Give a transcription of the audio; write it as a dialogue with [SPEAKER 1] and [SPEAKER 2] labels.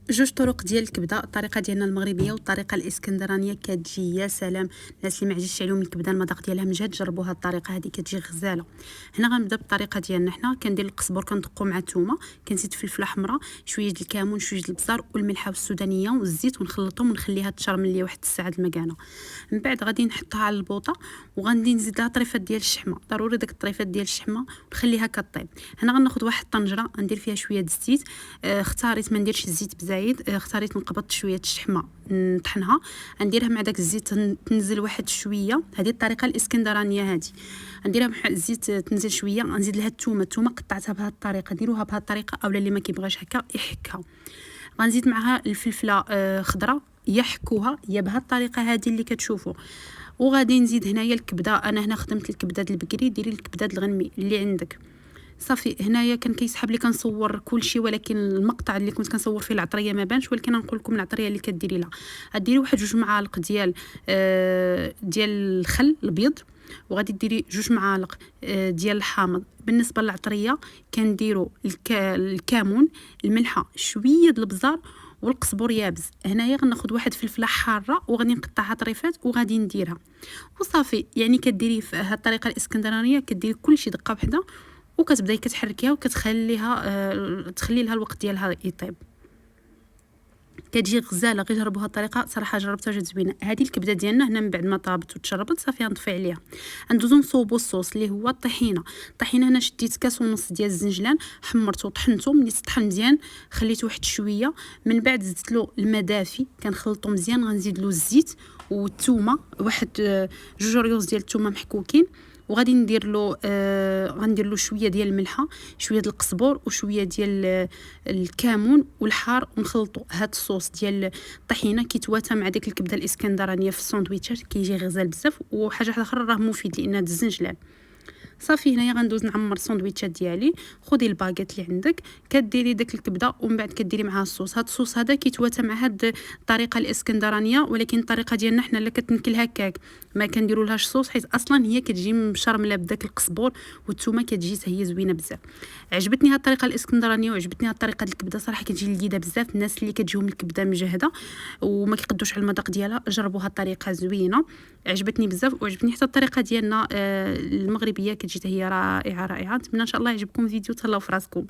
[SPEAKER 1] جوج طرق ديال الكبده، الطريقه ديالنا المغربيه والطريقه الاسكندرانيه كتجي يا سلام. الناس اللي ما عجبش عليهم الكبده المذاق ديالها مجهد جربوا هاد الطريقه هذه كتجي غزاله. هنا غنبدا بالطريقه ديالنا. حنا كندير القزبر كندقو مع الثومه، كنزيد فلفله حمراء، شويه د الكمون، شويه د البزار والملحه والسودانيه والزيت، ونخلطهم ونخليها تشرمل ليا واحد الساعه المكانه. من بعد غادي نحطها على البوطه وغندي نزيد لها طريفات ديال الشحمه، ضروري داك الطريفات ديال الشحمه ونخليها كطيب. هنا غناخذ واحد الطنجره ندير فيها شويه د الزيت، اختاريت ما نديرش الزيت بزايد، اختاريت نقبط شويه الشحمه نطحنها، نديرها مع داك الزيت تنزل واحد شويه. هذه الطريقه الاسكندرانيه هذه، نديرها مع الزيت تنزل شويه، نزيد لها الثومه قطعتها بهذه الطريقه، ديروها بهذه الطريقه اولا اللي ما كيبغاش هكا يحكها. غنزيد معها الفلفله خضراء يحكوها يا بهذه الطريقه هذه اللي كتشوفوا. وغادي نزيد هنايا الكبده، انا هنا خدمت الكبده البقري، ديري الكبده الغنمي اللي عندك. صافي هنايا كان كيسحب لي كنصور كلشي، ولكن المقطع اللي كنت كنصور فيه العطريه ما بانش، ولكن نقول لكم العطريه اللي كديري لها. غديري واحد 2 معالق ديال الخل الابيض، وغادي ديري 2 معالق ديال الحامض. بالنسبه للعطريه كنديروا الكمون، الملحه، شويه د البزار والقزبر يابس. هنايا غناخذ واحد فلفله حاره وغادي نقطعها طريفات وغادي نديرها وصافي. يعني كديري في هذه الطريقه الاسكندرانيه كديري كلشي دقه بحده وكتبداي كتحركيها وكتخليها تخلي لها الوقت ديالها يطيب. كتجي غزاله، غير جربوها الطريقه صراحه جربتها جات زوينه. هذه الكبده ديالنا هنا من بعد ما طابت وتشربت صافي نطفي عليها. ندوزو نصوبو الصوص اللي هو الطحينه. الطحينه هنا شديت كاس ونص ديال الزنجلان، حمرته وطحنته، ملي تطحن مزيان خليته واحد شويه. من بعد زدت له الماء دافي كنخلطو مزيان، غنزيد له الزيت والثومه، واحد 2 ريوز ديال الثومه محكوكين، وغادي ندير له غندير له شويه ديال الملحه، شويه ديال القزبر وشويه ديال الكمون والحار، ونخلطوا. هاد الصوص ديال الطحينه كيتواتى مع ديك الكبده الاسكندرانيه في الساندويتشات كيجي غزال بزاف. وحاجه واحده اخرى راه مفيد لان هاد الزنجلان. صافي هنايا غندوز نعمر الساندويتشات ديالي. خدي الباغيت اللي عندك كديري داك الكبده ومن بعد كديري معها الصوص. هاد الصوص هذا كيتواتى مع هاد الطريقه الاسكندرانيه، ولكن الطريقه ديالنا حنا لا كتنكل هكاك ما كنديروا لهاش صوص، حيت اصلا هي كتجي مشرمله بداك القزبر والثومه، كتجي هي زوينه بزاف. عجبتني هاد الطريقه الاسكندرانيه وعجبتني هاد الطريقه ديال الكبده صراحه، كتجي لذيذه بزاف. الناس اللي كتجيهم الكبده مجهده وما كيقدوش على المذاق ديالها جربوا هاد الطريقه زوينه، عجبتني بزاف. وعجبتني حتى الطريقه ديالنا المغربيه كتجي حتى هي رائعه رائعه. نتمنى ان شاء الله يعجبكم الفيديو. تهلاو في راسكم.